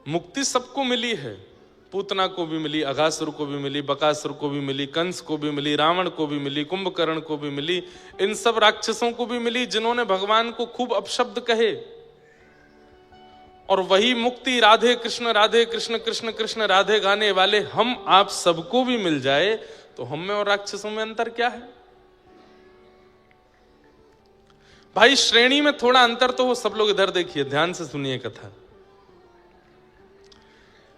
मुक्ति सबको मिली है, पूतना को भी मिली, अघासुर को भी मिली, बकासुर को भी मिली, कंस को भी मिली, रावण को भी मिली, कुंभकर्ण को भी मिली, इन सब राक्षसों को भी मिली जिन्होंने भगवान को खूब अपशब्द कहे। और वही मुक्ति राधे कृष्ण कृष्ण कृष्ण राधे गाने वाले हम आप सबको भी मिल जाए तो हम में और राक्षसों में अंतर क्या है भाई? श्रेणी में थोड़ा अंतर तो हो। सब लोग इधर देखिए, ध्यान से सुनिए कथा।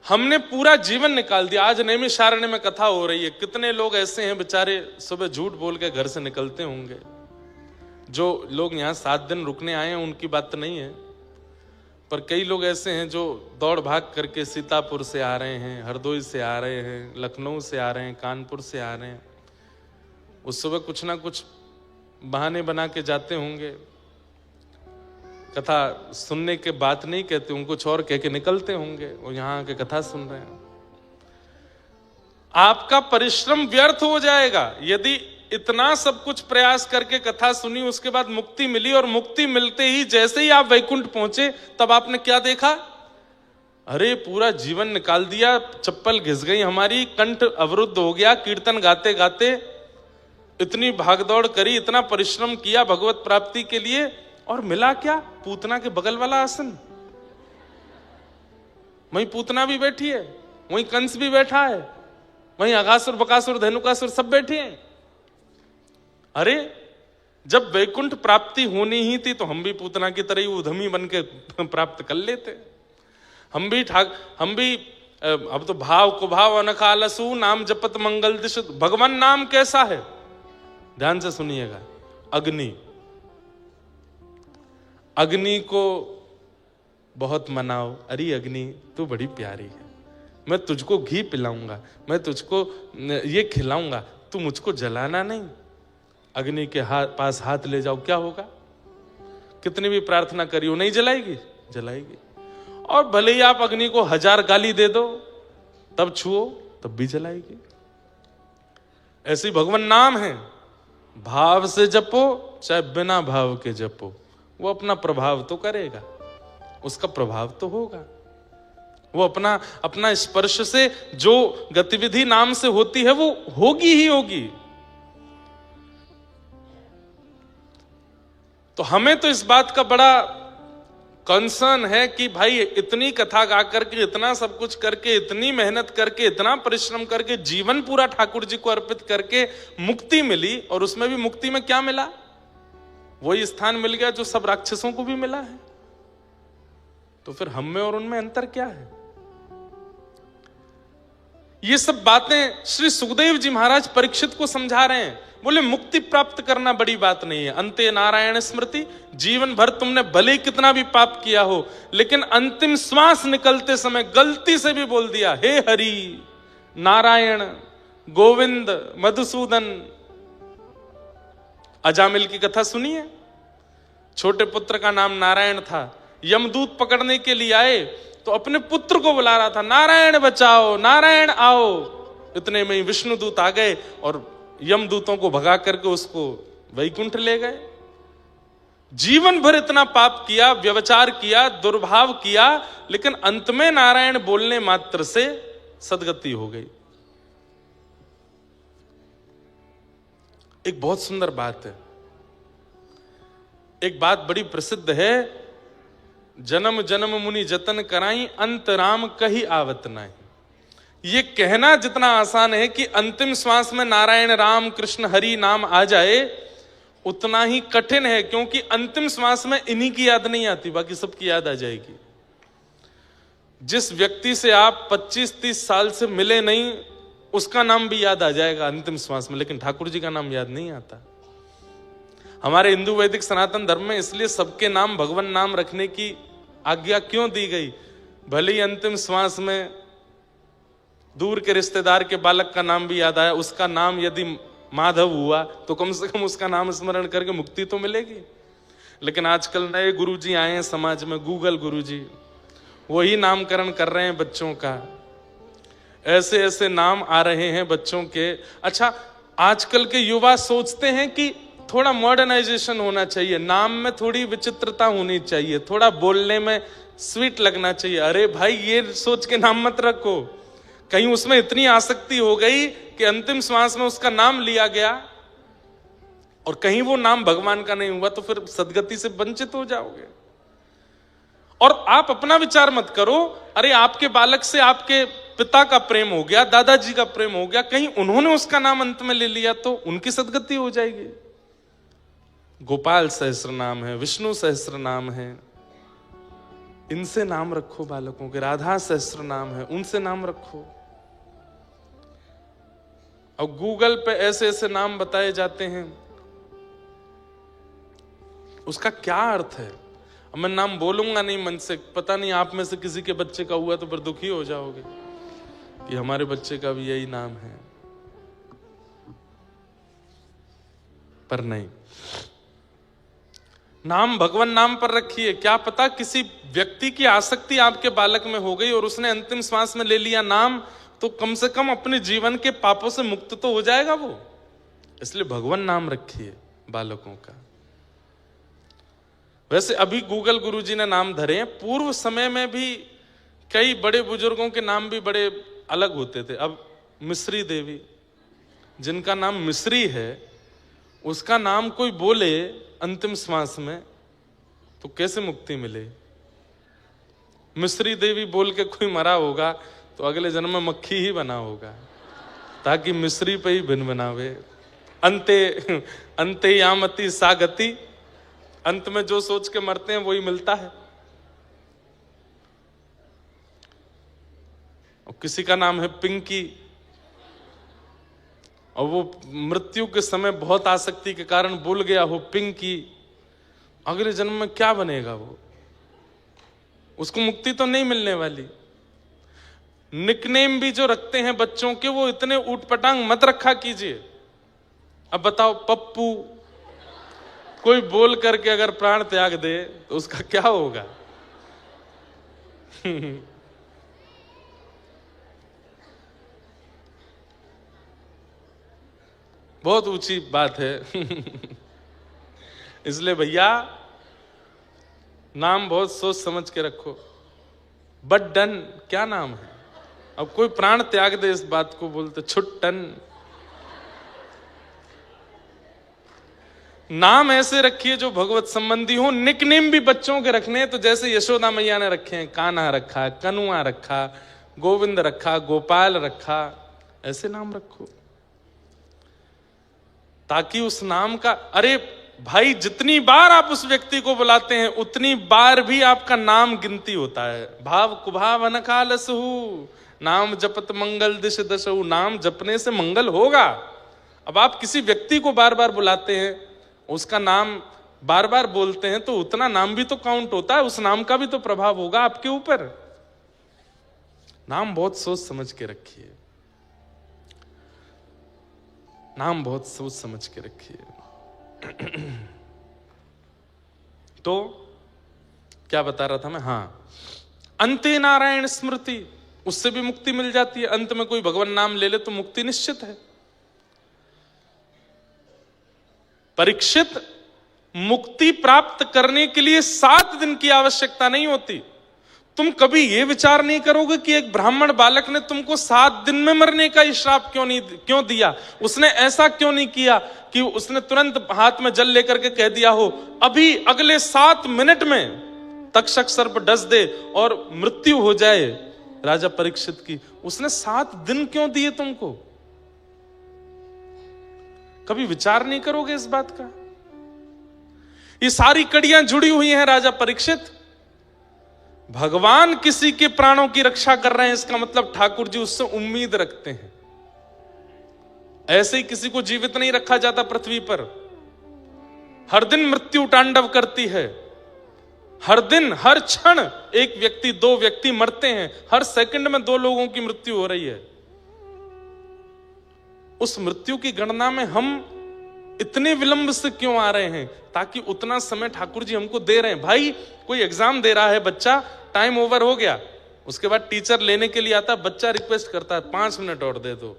हमने पूरा जीवन निकाल दिया। आज नैमिषारण्य में कथा हो रही है, कितने लोग ऐसे हैं बेचारे सुबह झूठ बोल के घर से निकलते होंगे। जो लोग यहाँ 7 दिन रुकने आए हैं उनकी बात तो नहीं है, पर कई लोग ऐसे हैं जो दौड़ भाग करके सीतापुर से आ रहे हैं, हरदोई से आ रहे हैं, लखनऊ से आ रहे हैं, कानपुर से आ रहे हैं। उस सुबह कुछ ना कुछ बहाने बना के जाते होंगे। कथा सुनने के बात नहीं कहते, उनको कुछ और कह के निकलते होंगे, वो यहाँ आके कथा सुन रहे हैं। आपका परिश्रम व्यर्थ हो जाएगा यदि इतना सब कुछ प्रयास करके कथा सुनी, उसके बाद मुक्ति मिली और मुक्ति मिलते ही जैसे ही आप वैकुंठ पहुंचे तब आपने क्या देखा? अरे पूरा जीवन निकाल दिया, चप्पल घिस गई हमारी, कंठ अवरुद्ध हो गया, कीर्तन गाते गाते इतनी भागदौड़ करी, इतना परिश्रम किया भगवत प्राप्ति के लिए, और मिला क्या? पूतना के बगल वाला आसन। वहीं पूतना भी बैठी है, वहीं कंस भी बैठा है, वहीं अघासुर बकासुर धेनुकासुर सब बैठे हैं। अरे जब वैकुंठ प्राप्ति होनी ही थी तो हम भी पूतना की तरह ही उधमी बन के प्राप्त कर लेते। हम भी अब तो भाव को भाव अनखालसु नाम जपत मंगल दिश। भगवान नाम कैसा है? ध्यान से सुनिएगा। अग्नि को बहुत मनाओ, अरे अग्नि तू बड़ी प्यारी है, मैं तुझको घी पिलाऊंगा, मैं तुझको ये खिलाऊंगा, तू मुझको जलाना नहीं। अग्नि के पास हाथ ले जाओ, क्या होगा? कितनी भी प्रार्थना करियो नहीं जलाएगी, जलाएगी। और भले ही आप अग्नि को 1000 गाली दे दो, तब छुओ तब भी जलाएगी। ऐसी भगवान नाम है, भाव से जपो चाहे बिना भाव के जपो, वो अपना प्रभाव तो करेगा, उसका प्रभाव तो होगा। वो अपना स्पर्श से जो गतिविधि नाम से होती है वो होगी ही होगी। तो हमें तो इस बात का बड़ा कंसर्न है कि भाई इतनी कथा गा करके, इतना सब कुछ करके, इतनी मेहनत करके, इतना परिश्रम करके, जीवन पूरा ठाकुर जी को अर्पित करके मुक्ति मिली, और उसमें भी मुक्ति में क्या मिला? वही स्थान मिल गया जो सब राक्षसों को भी मिला है। तो फिर हम में और उनमें अंतर क्या है? ये सब बातें श्री सुखदेव जी महाराज परीक्षित को समझा रहे हैं। बोले मुक्ति प्राप्त करना बड़ी बात नहीं है, अंते नारायण स्मृति। जीवन भर तुमने भले कितना भी पाप किया हो, लेकिन अंतिम श्वास निकलते समय गलती से भी बोल दिया हे हरि नारायण गोविंद मधुसूदन। अजामिल की कथा सुनिए। छोटे पुत्र का नाम नारायण था। यमदूत पकड़ने के लिए आए तो अपने पुत्र को बुला रहा था, नारायण बचाओ, नारायण आओ। इतने में ही विष्णुदूत आ गए और यमदूतों को भगा करके उसको वैकुंठ ले गए। जीवन भर इतना पाप किया, व्यभिचार किया, दुर्भाव किया, लेकिन अंत में नारायण बोलने मात्र से सदगति हो गई। एक बहुत सुंदर बात है, एक बात बड़ी प्रसिद्ध है, जन्म जन्म मुनि जतन कराई, अंत राम कही आवत नहीं। ये कहना जितना आसान है कि अंतिम श्वास में नारायण राम कृष्ण हरि नाम आ जाए, उतना ही कठिन है, क्योंकि अंतिम श्वास में इन्हीं की याद नहीं आती, बाकी सबकी याद आ जाएगी। जिस व्यक्ति से आप 25-30 साल से मिले नहीं, उसका नाम भी याद आ जाएगा अंतिम श्वास में, लेकिन ठाकुर जी का नाम याद नहीं आता। हमारे हिंदू वैदिक सनातन धर्म में इसलिए सबके नाम भगवान नाम रखने की आज्ञा क्यों दी गई? भले ही अंतिम श्वास में दूर के रिश्तेदार के बालक का नाम भी याद आया, उसका नाम यदि माधव हुआ तो कम से कम उसका नाम स्मरण करके मुक्ति तो मिलेगी। लेकिन आजकल नए गुरुजी आए हैं समाज में, गूगल गुरुजी, वही नामकरण कर रहे हैं बच्चों का। ऐसे ऐसे नाम आ रहे हैं बच्चों के। अच्छा, आजकल के युवा सोचते हैं कि थोड़ा मॉडर्नाइजेशन होना चाहिए, नाम में थोड़ी विचित्रता होनी चाहिए, थोड़ा बोलने में स्वीट लगना चाहिए। अरे भाई, ये सोच के नाम मत रखो, कहीं उसमें इतनी आसक्ति हो गई कि अंतिम श्वास में उसका नाम लिया गया और कहीं वो नाम भगवान का नहीं हुआ, तो फिर सदगति से वंचित हो जाओगे। और आप अपना विचार मत करो, अरे आपके बालक से आपके पिता का प्रेम हो गया, दादाजी का प्रेम हो गया, कहीं उन्होंने उसका नाम अंत में ले लिया तो उनकी सदगति हो जाएगी। गोपाल सहस्र नाम है, विष्णु सहस्र नाम है, इनसे नाम रखो बालकों के। राधा सहस्र नाम है, उनसे नाम रखो। अब गूगल पे ऐसे ऐसे नाम बताए जाते हैं, उसका क्या अर्थ है? अब मैं नाम बोलूंगा नहीं मन से, पता नहीं आप में से किसी के बच्चे का हुआ तो फिर दुखी हो जाओगे कि हमारे बच्चे का भी यही नाम है। पर नहीं, नाम भगवान नाम पर रखिए। क्या पता किसी व्यक्ति की आसक्ति आपके बालक में हो गई और उसने अंतिम श्वास में ले लिया नाम, तो कम से कम अपने जीवन के पापों से मुक्त तो हो जाएगा वो। इसलिए भगवान नाम रखिए बालकों का। वैसे अभी गूगल गुरुजी ने नाम धरे हैं, पूर्व समय में भी कई बड़े बुजुर्गों के नाम भी बड़े अलग होते थे। अब मिश्री देवी, जिनका नाम मिश्री है, उसका नाम कोई बोले अंतिम श्वास में तो कैसे मुक्ति मिले? मिश्री देवी बोल के कोई मरा होगा तो अगले जन्म में मक्खी ही बना होगा, ताकि मिश्री पे ही भिन बनावे। अंते अंते यामति सा गति, अंत में जो सोच के मरते हैं वही मिलता है। और किसी का नाम है पिंकी, और वो मृत्यु के समय बहुत आसक्ति के कारण भूल गया हो पिंकी, अगले जन्म में क्या बनेगा वो? उसको मुक्ति तो नहीं मिलने वाली। निकनेम भी जो रखते हैं बच्चों के, वो इतने ऊटपटांग मत रखा कीजिए। अब बताओ, पप्पू कोई बोल करके अगर प्राण त्याग दे तो उसका क्या होगा? बहुत ऊंची बात है। इसलिए भैया नाम बहुत सोच समझ के रखो। बट डन क्या नाम है? अब कोई प्राण त्याग दे इस बात को बोलते छुट्टन। नाम ऐसे रखिए जो भगवत संबंधी हो। निकनेम भी बच्चों के रखने हैं तो जैसे यशोदा मैया ने रखे हैं, कान्हा रखा, कनुआ रखा, गोविंद रखा, गोपाल रखा, ऐसे नाम रखो ताकि उस नाम का, अरे भाई जितनी बार आप उस व्यक्ति को बुलाते हैं उतनी बार भी आपका नाम गिनती होता है। भाव कुभाव अनकालसहु नाम जपत मंगल दिश दशहु, नाम जपने से मंगल होगा। अब आप किसी व्यक्ति को बार बार बुलाते हैं, उसका नाम बार बार बोलते हैं, तो उतना नाम भी तो काउंट होता है, उस नाम का भी तो प्रभाव होगा आपके ऊपर। नाम बहुत सोच समझ के रखिए, नाम बहुत सोच समझ के रखिए। तो क्या बता रहा था मैं? हाँ, अंते नारायण स्मृति, उससे भी मुक्ति मिल जाती है। अंत में कोई भगवान नाम ले ले तो मुक्ति निश्चित है। परीक्षित, मुक्ति प्राप्त करने के लिए 7 दिन की आवश्यकता नहीं होती। तुम कभी यह विचार नहीं करोगे कि एक ब्राह्मण बालक ने तुमको 7 दिन में मरने का श्राप क्यों दिया? उसने ऐसा क्यों नहीं किया कि उसने तुरंत हाथ में जल लेकर के कह दिया हो अभी अगले 7 मिनट में तक्षक सर्प डस दे और मृत्यु हो जाए राजा परीक्षित की। उसने 7 दिन क्यों दिए तुमको? कभी विचार नहीं करोगे इस बात का? ये सारी कड़ियां जुड़ी हुई हैं राजा परीक्षित। भगवान किसी के प्राणों की रक्षा कर रहे हैं, इसका मतलब ठाकुर जी उससे उम्मीद रखते हैं। ऐसे ही किसी को जीवित नहीं रखा जाता पृथ्वी पर। हर दिन मृत्यु तांडव करती है, हर दिन हर क्षण एक व्यक्ति 2 व्यक्ति मरते हैं, हर सेकंड में 2 लोगों की मृत्यु हो रही है। उस मृत्यु की गणना में हम इतने विलंब से क्यों आ रहे हैं? ताकि उतना समय ठाकुर जी हमको दे रहे हैं। भाई कोई एग्जाम दे रहा है बच्चा, टाइम ओवर हो गया, उसके बाद टीचर लेने के लिए आता, बच्चा रिक्वेस्ट करता है 5 मिनट और दे दो।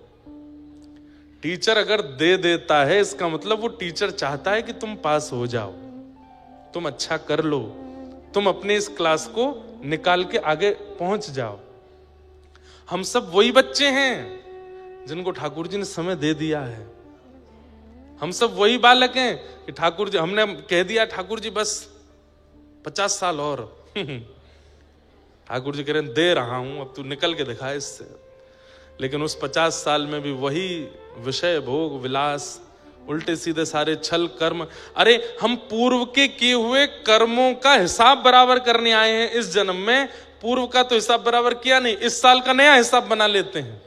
टीचर अगर दे देता है इसका मतलब वो टीचर चाहता है कि तुम पास हो जाओ, तुम अच्छा कर लो, तुम अपने इस क्लास को निकाल के आगे पहुंच जाओ। हम सब वही बच्चे हैं जिनको ठाकुर जी ने समय दे दिया है। हम सब वही बालक हैं कि ठाकुर जी, हमने कह दिया ठाकुर जी बस 50 साल और ठाकुर जी कह रहे हैं दे रहा हूं, अब तू निकल के दिखा इससे। लेकिन उस 50 साल में भी वही विषय भोग विलास, उल्टे सीधे सारे छल कर्म। अरे हम पूर्व के किए हुए कर्मों का हिसाब बराबर करने आए हैं इस जन्म में। पूर्व का तो हिसाब बराबर किया नहीं, इस साल का नया हिसाब बना लेते हैं।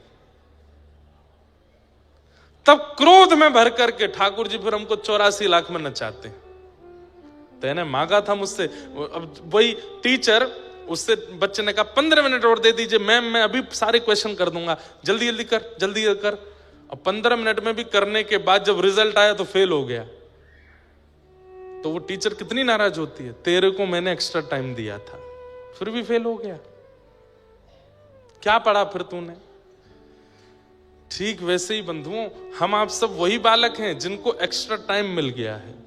तब क्रोध में भर करके ठाकुर जी फिर हमको 84 लाख में नचाते हैं। तेने मांगा था मुझसे, अब वही टीचर, उससे बच्चे ने कहा 15 मिनट और दे दीजिए मैम, मैं अभी सारे क्वेश्चन कर दूंगा, जल्दी जल्दी कर जल्दी कर। अब 15 मिनट में भी करने के बाद जब रिजल्ट आया तो फेल हो गया, तो वो टीचर कितनी नाराज होती है, तेरे को मैंने एक्स्ट्रा टाइम दिया था फिर भी फेल हो गया, क्या पढ़ा फिर तूने। ठीक वैसे ही बंधुओं, हम आप सब वही बालक हैं जिनको एक्स्ट्रा टाइम मिल गया है।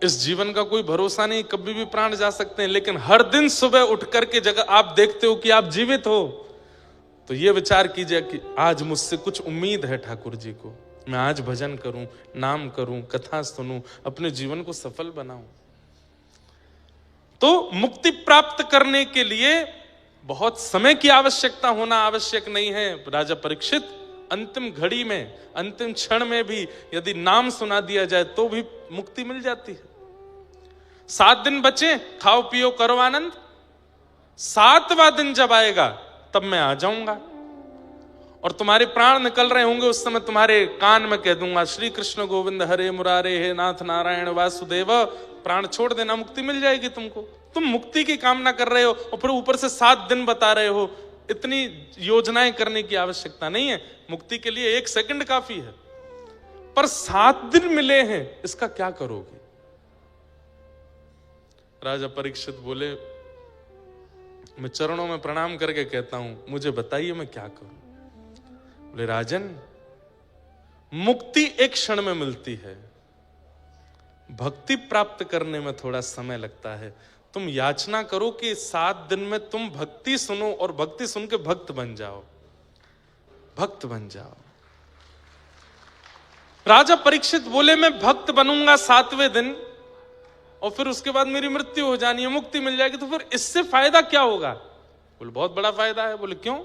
इस जीवन का कोई भरोसा नहीं, कभी भी प्राण जा सकते हैं, लेकिन हर दिन सुबह उठ करके जगह आप देखते हो कि आप जीवित हो, तो ये विचार कीजिए कि आज मुझसे कुछ उम्मीद है ठाकुर जी को, मैं आज भजन करूं, नाम करूं, कथा सुनूं, अपने जीवन को सफल बनाऊं। तो मुक्ति प्राप्त करने के लिए बहुत समय की आवश्यकता होना आवश्यक नहीं है। राजा परीक्षित अंतिम घड़ी में, अंतिम क्षण में भी यदि नाम सुना दिया जाए तो भी मुक्ति मिल जाती है। 7 दिन बचे, खाओ पियो करो आनंद, 7वां दिन जब आएगा तब मैं आ जाऊंगा और तुम्हारे प्राण निकल रहे होंगे, उस समय तुम्हारे कान में कह दूंगा श्री कृष्ण गोविंद हरे मुरारे, हे नाथ नारायण वासुदेव। प्राण छोड़ देना, मुक्ति मिल जाएगी तुमको। तुम मुक्ति की कामना कर रहे हो और फिर ऊपर से 7 दिन बता रहे हो। इतनी योजनाएं करने की आवश्यकता नहीं है, मुक्ति के लिए 1 सेकंड काफी है। पर 7 दिन मिले हैं, इसका क्या करोगे। राजा परीक्षित बोले, मैं चरणों में प्रणाम करके कहता हूं, मुझे बताइए मैं क्या करूं। बोले राजन, मुक्ति एक क्षण में मिलती है, भक्ति प्राप्त करने में थोड़ा समय लगता है। तुम याचना करो कि 7 दिन में तुम भक्ति सुनो और भक्ति सुन के भक्त बन जाओ, भक्त बन जाओ। राजा परीक्षित बोले, मैं भक्त बनूंगा 7वें दिन और फिर उसके बाद मेरी मृत्यु हो जानी है, मुक्ति मिल जाएगी, तो फिर इससे फायदा क्या होगा। बोले बहुत बड़ा फायदा है। बोले क्यों।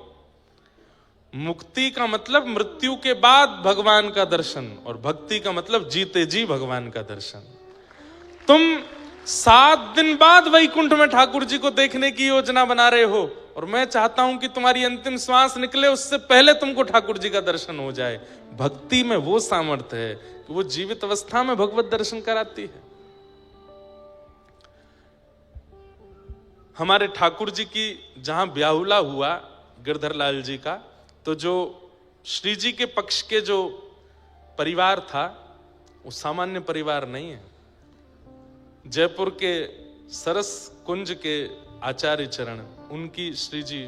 मुक्ति का मतलब मृत्यु के बाद भगवान का दर्शन और भक्ति का मतलब जीते जी भगवान का दर्शन। तुम 7 दिन बाद वैकुंठ में ठाकुर जी को देखने की योजना बना रहे हो और मैं चाहता हूं कि तुम्हारी अंतिम श्वास निकले उससे पहले तुमको ठाकुर जी का दर्शन हो जाए। भक्ति में वो सामर्थ्य है कि वो जीवित अवस्था में भगवत दर्शन कराती है। हमारे ठाकुर जी की जहां ब्याहुला हुआ गिरधर लाल जी का, तो जो श्री जी के पक्ष के जो परिवार था वो सामान्य परिवार नहीं है। जयपुर के सरस कुंज के आचार्य चरण, उनकी श्री जी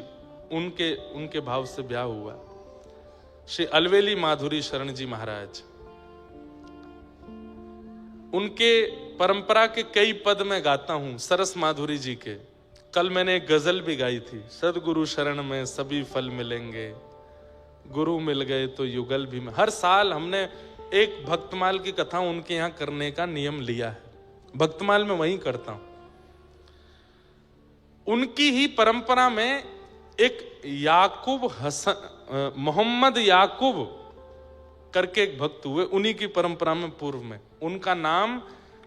उनके भाव से ब्याह हुआ। श्री अलवेली माधुरी शरण जी महाराज, उनके परंपरा के कई पद में गाता हूं, सरस माधुरी जी के। कल मैंने एक गजल भी गाई थी, सदगुरु शरण में सभी फल मिलेंगे, गुरु मिल गए तो युगल भी। हर साल हमने एक भक्तमाल की कथा उनके यहां करने का नियम लिया है, भक्तमाल में वहीं करता हूं। उनकी ही परंपरा में एक याकूब हसन, मोहम्मद याकूब करके एक भक्त हुए, उन्हीं की परंपरा में पूर्व में। उनका नाम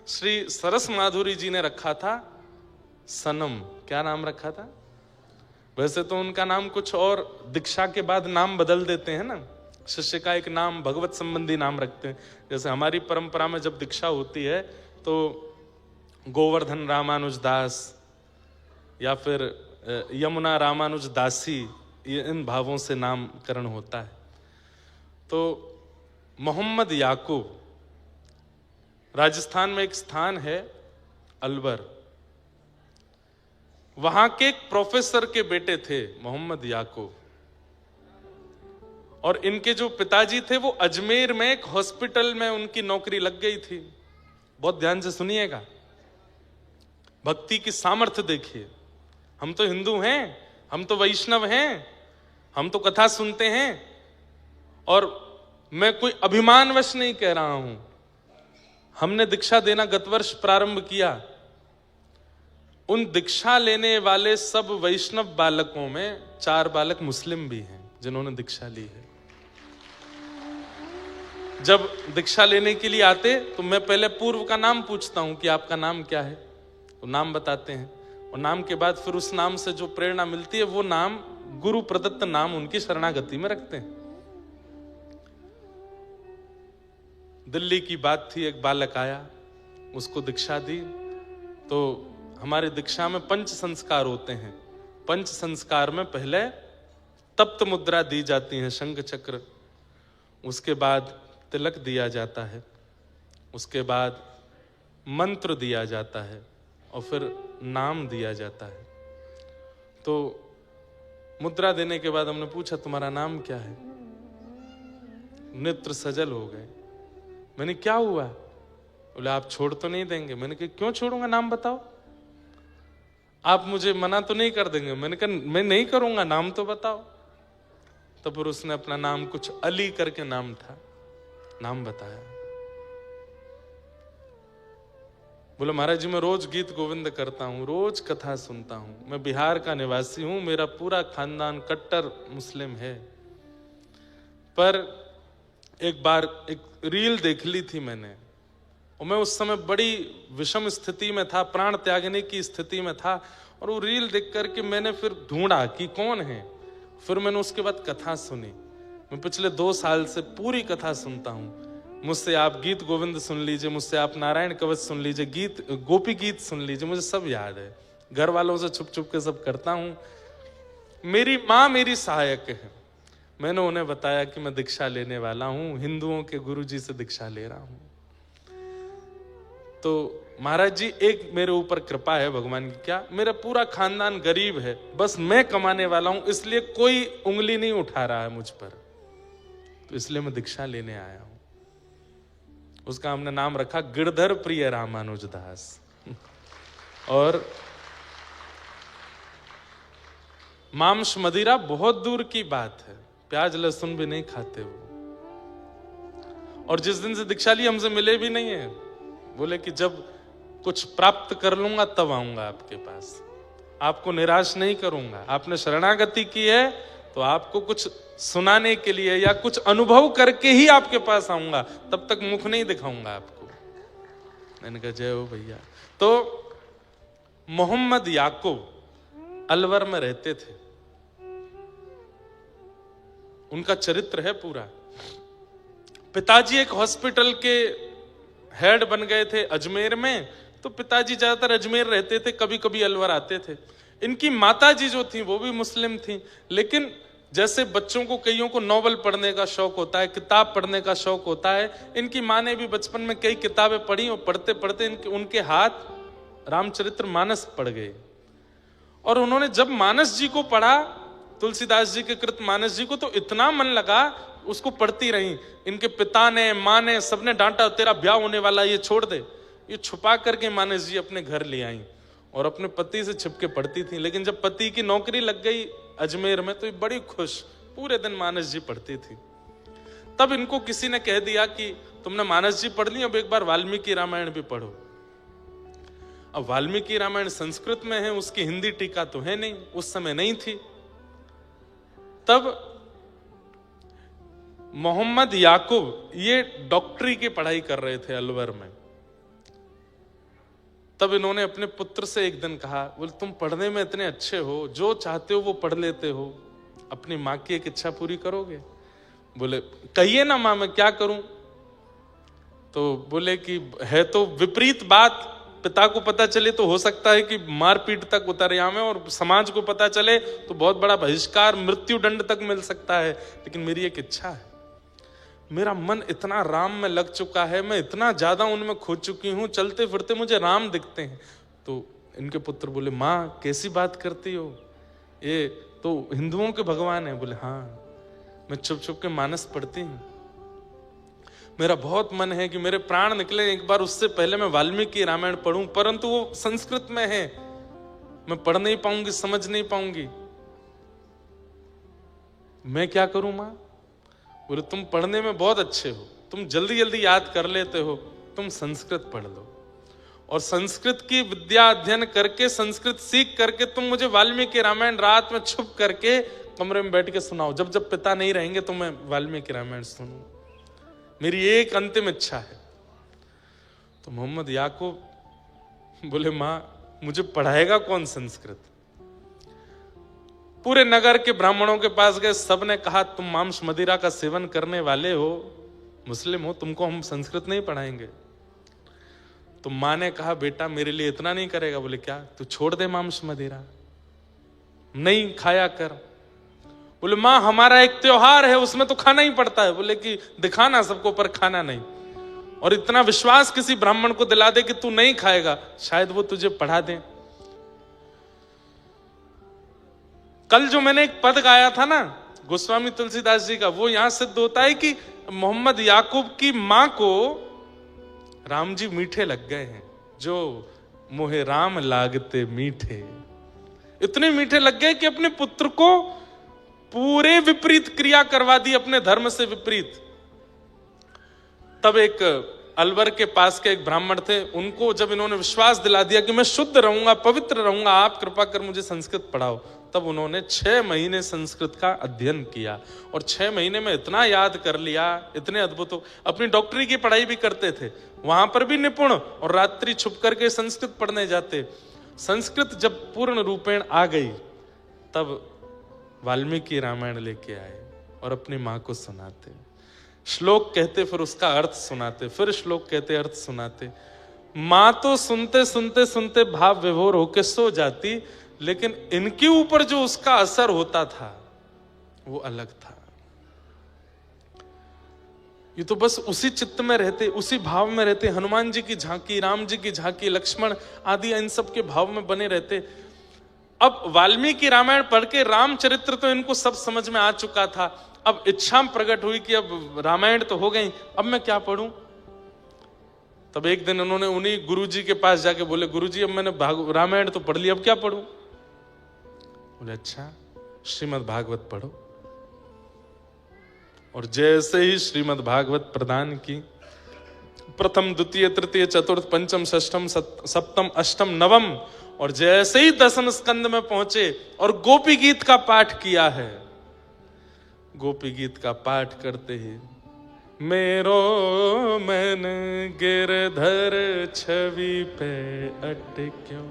श्री सरस माधुरी जी ने रखा था सनम। क्या नाम रखा था। वैसे तो उनका नाम कुछ और, दीक्षा के बाद नाम बदल देते हैं ना, शिष्य का एक नाम भगवत संबंधी नाम रखते हैं। जैसे हमारी परंपरा में जब दीक्षा होती है तो गोवर्धन रामानुज दास या फिर यमुना रामानुज दासी, इन भावों से नामकरण होता है। तो मोहम्मद याकूब, राजस्थान में एक स्थान है अलवर, वहां के एक प्रोफेसर के बेटे थे मोहम्मद याकूब, और इनके जो पिताजी थे वो अजमेर में एक हॉस्पिटल में उनकी नौकरी लग गई थी। बहुत ध्यान से सुनिएगा, भक्ति की सामर्थ्य देखिए। हम तो हिंदू हैं, हम तो वैष्णव हैं, हम तो कथा सुनते हैं, और मैं कोई अभिमानवश नहीं कह रहा हूं। हमने दीक्षा देना गत वर्ष प्रारंभ किया। उन दीक्षा लेने वाले सब वैष्णव बालकों में 4 बालक मुस्लिम भी हैं जिन्होंने दीक्षा ली है। जब दीक्षा लेने के लिए आते तो मैं पहले पूर्व का नाम पूछता हूं कि आपका नाम क्या है, तो नाम बताते हैं, और नाम के बाद फिर उस नाम से जो प्रेरणा मिलती है वो नाम गुरु प्रदत्त नाम उनकी शरणागति में रखते हैं। दिल्ली की बात थी, एक बालक आया, उसको दीक्षा दी। तो हमारे दीक्षा में 5 संस्कार होते हैं। 5 संस्कार में पहले तप्त मुद्रा दी जाती है, शंख चक्र, उसके बाद तिलक दिया जाता है, उसके बाद मंत्र दिया जाता है, और फिर नाम दिया जाता है। तो मुद्रा देने के बाद हमने पूछा तुम्हारा नाम क्या है? नेत्र सजल हो गए। मैंने क्या हुआ? बोले आप छोड़ तो नहीं देंगे। मैंने कहा क्यों छोड़ूंगा, नाम बताओ। आप मुझे मना तो नहीं कर देंगे? मैंने कहा मैं नहीं करूंगा, नाम तो बताओ। तो फिर उसने अपना नाम, कुछ अली करके नाम था, नाम बताया। बोले महाराज जी मैं रोज गीत गोविंद करता हूं, रोज कथा सुनता हूं, मैं बिहार का निवासी हूं, मेरा पूरा खानदान कट्टर मुस्लिम है, पर एक बार एक रील देख ली थी मैंने, और मैं उस समय बड़ी विषम स्थिति में था, प्राण त्यागने की स्थिति में था, और वो रील देख करके मैंने फिर ढूंढा कि कौन है। फिर मैंने उसके बाद कथा सुनी। मैं पिछले 2 साल से पूरी कथा सुनता हूं। मुझसे आप गीत गोविंद सुन लीजिए, मुझसे आप नारायण कवच सुन लीजिए, गीत गोपी गीत सुन लीजिए, मुझे सब याद है। घर वालों से छुप छुप के सब करता हूं। मेरी माँ मेरी सहायक है। मैंने उन्हें बताया कि मैं दीक्षा लेने वाला हूं, हिंदुओं के गुरुजी से दीक्षा ले रहा हूं। तो महाराज जी एक मेरे ऊपर कृपा है भगवान की, क्या मेरा पूरा खानदान गरीब है, बस मैं कमाने वाला हूं, इसलिए कोई उंगली नहीं उठा रहा है मुझ पर, तो इसलिए मैं दीक्षा लेने आया हूं। उसका हमने नाम रखा गिरधर प्रिय रामानुजदास। और मांस मदिरा बहुत दूर की बात है, प्याज लहसुन भी नहीं खाते वो। और जिस दिन से दीक्षा ली हमसे मिले भी नहीं है। बोले कि जब कुछ प्राप्त कर लूंगा तब आऊंगा आपके पास, आपको निराश नहीं करूंगा। आपने शरणागति की है तो आपको कुछ सुनाने के लिए या कुछ अनुभव करके ही आपके पास आऊंगा, तब तक मुख नहीं दिखाऊंगा आपको। मैंने कहा जय हो भैया। तो मोहम्मद याकूब अलवर में रहते थे, उनका चरित्र है पूरा। पिताजी एक हॉस्पिटल के हेड बन गए थे अजमेर में, तो पिताजी ज्यादातर अजमेर रहते थे, कभी कभी अलवर आते थे। इनकी माताजी जो थी वो भी मुस्लिम थी, लेकिन जैसे बच्चों को कईयों को नॉवल पढ़ने का शौक होता है, किताब पढ़ने का शौक होता है, इनकी माँ ने भी बचपन में कई किताबें पढ़ी, और पढ़ते पढ़ते उनके हाथ रामचरितमानस पढ़ गए। और उन्होंने जब मानस जी को पढ़ा, तुलसीदास जी के कृत मानस जी को, तो इतना मन लगा, उसको पढ़ती रही। इनके पिता ने, माँ ने, सबने डांटा तेरा ब्याह होने वाला, ये छोड़ दे। ये छुपा करके मानस जी अपने घर ले आई और अपने पति से छिपके पढ़ती थी। लेकिन जब पति की नौकरी लग गई अजमेर में तो ये बड़ी खुश, पूरे दिन मानस जी पढ़ती थी। तब इनको किसी ने कह दिया कि तुमने मानस जी पढ़ ली, अब एक बार वाल्मीकि रामायण भी पढ़ो। अब वाल्मीकि रामायण संस्कृत में है, उसकी हिंदी टीका तो है नहीं, उस समय नहीं थी। तब मोहम्मद याकूब ये डॉक्टरी की पढ़ाई कर रहे थे अलवर में। तब इन्होंने अपने पुत्र से एक दिन कहा, बोले तुम पढ़ने में इतने अच्छे हो, जो चाहते हो वो पढ़ लेते हो, अपनी माँ की एक इच्छा पूरी करोगे? बोले कहिए ना माँ, मैं क्या करूं? तो बोले कि है तो विपरीत बात, पिता को पता चले तो हो सकता है कि मारपीट तक उतर जाए, और समाज को पता चले तो बहुत बड़ा बहिष्कार, मृत्यु दंड तक मिल सकता है। लेकिन मेरी एक इच्छा है, मेरा मन इतना राम में लग चुका है, मैं इतना ज्यादा उनमें खो चुकी हूं, चलते फिरते मुझे राम दिखते हैं। तो इनके पुत्र बोले माँ कैसी बात करती हो, ये तो हिंदुओं के भगवान है। बोले हाँ, मैं छुप छुप के मानस पढ़ती हूँ। मेरा बहुत मन है कि मेरे प्राण निकले एक बार, उससे पहले मैं वाल्मीकि रामायण पढ़ूं, परंतु वो संस्कृत में है, मैं पढ़ नहीं पाऊंगी, समझ नहीं पाऊंगी। मैं क्या करूं मां? बोले तुम पढ़ने में बहुत अच्छे हो, तुम जल्दी जल्दी याद कर लेते हो, तुम संस्कृत पढ़ लो और संस्कृत की विद्या अध्ययन करके, संस्कृत सीख करके तुम मुझे वाल्मीकि रामायण रात में छुप करके कमरे में बैठ के सुनाओ। जब जब पिता नहीं रहेंगे तो मैं वाल्मीकि रामायण सुनूं, मेरी एक अंतिम इच्छा है। तो मोहम्मद याकूब बोले मां मुझे पढ़ाएगा कौन संस्कृत? पूरे नगर के ब्राह्मणों के पास गए, सबने कहा तुम मांस मदिरा का सेवन करने वाले हो, मुस्लिम हो, तुमको हम संस्कृत नहीं पढ़ाएंगे। तो मां ने कहा बेटा मेरे लिए इतना नहीं करेगा? बोले क्या? तू छोड़ दे मांस मदिरा, नहीं खाया कर। बोले मां हमारा एक त्योहार है उसमें तो खाना ही पड़ता है। बोले कि दिखाना सबको पर खाना नहीं, और इतना विश्वास किसी ब्राह्मण को दिला दे कि तू नहीं खाएगा, शायद वो तुझे पढ़ा दे। कल जो मैंने एक पद गाया था ना गोस्वामी तुलसीदास जी का, वो यहां सिद्ध होता है कि मोहम्मद याकूब की मां को राम जी मीठे लग गए हैं, जो मोहे राम लागते मीठे, इतने मीठे लग गए कि अपने पुत्र को पूरे विपरीत क्रिया करवा दी, अपने धर्म से विपरीत। तब एक अलवर के पास के एक ब्राह्मण थे, उनको जब इन्होंने विश्वास दिला दिया कि मैं शुद्ध रहूंगा, पवित्र रहूंगा, आप कृपा कर मुझे संस्कृत पढ़ाओ, तब उन्होंने 6 महीने संस्कृत का अध्ययन किया और 6 महीने में इतना याद कर लिया, इतने अद्भुत हो। अपनी डॉक्टरी की पढ़ाई भी करते थे, वहां पर भी निपुण, और रात्रि छुप करके संस्कृत पढ़ने जाते। संस्कृत जब पूर्ण रूपेण आ गई तब वाल्मीकि रामायण लेके आए और अपनी मां को सुनाते, श्लोक कहते, फिर उसका अर्थ सुनाते, फिर श्लोक कहते, अर्थ सुनाते। मां तो सुनते सुनते सुनते भाव विभोर होके सो जाती, लेकिन इनके ऊपर जो उसका असर होता था वो अलग था। ये तो बस उसी चित्त में रहते, उसी भाव में रहते, हनुमान जी की झांकी, राम जी की झांकी, लक्ष्मण आदि इन सब के भाव में बने रहते। अब वाल्मीकि रामायण पढ़ के रामचरित्र तो इनको सब समझ में आ चुका था, अब इच्छा प्रकट हुई कि अब रामायण तो हो गई, अब मैं क्या पढ़ूं? तब एक दिन उन्होंने उन्हीं गुरुजी के पास जाके बोले गुरुजी अब मैंने रामायण तो पढ़ लिया, अब क्या पढ़ूं? बोले अच्छा श्रीमद् भागवत पढ़ो। और जैसे ही श्रीमद् भागवत प्रदान की, प्रथम द्वितीय तृतीय चतुर्थ पंचम षष्ठम सप्तम अष्टम नवम, और जैसे ही 10वें स्कंद में पहुंचे और गोपी गीत का पाठ किया है, गोपी गीत का पाठ करते ही मेरो मन गिरधर छवि पे अटक्यो,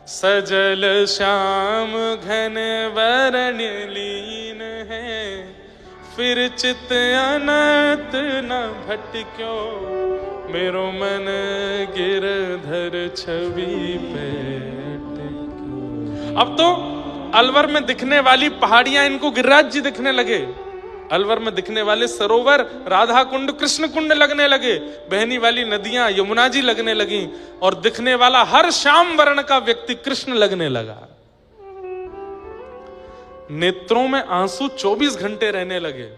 सजल श्याम घन वरण लीन है, फिर चित अनंत न भटक्यो, मेरो मन गिरधर छवि पे अटक्यो। अब तो अलवर में दिखने वाली पहाड़ियां इनको गिरिराज जी दिखने लगे, अलवर में दिखने वाले सरोवर राधा कुंड कृष्ण कुंड लगने लगे, बहनी वाली नदियां यमुना जी लगने लगी, और दिखने वाला हर श्याम वर्ण का व्यक्ति कृष्ण लगने लगा। नेत्रों में आंसू 24 घंटे रहने लगे,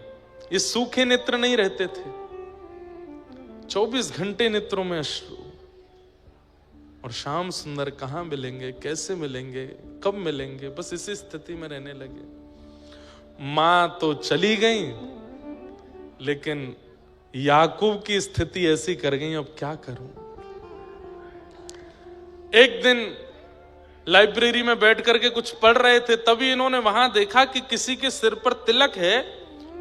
ये सूखे नेत्र नहीं रहते थे, 24 घंटे नेत्रों में अश्रु। और श्याम सुंदर कहां मिलेंगे, कैसे मिलेंगे, कब मिलेंगे, बस इसी स्थिति में रहने लगे। मां तो चली गई, लेकिन याकूब की स्थिति ऐसी कर गई, अब क्या करूं? एक दिन लाइब्रेरी में बैठ करके कुछ पढ़ रहे थे, तभी इन्होंने वहां देखा कि किसी के सिर पर तिलक है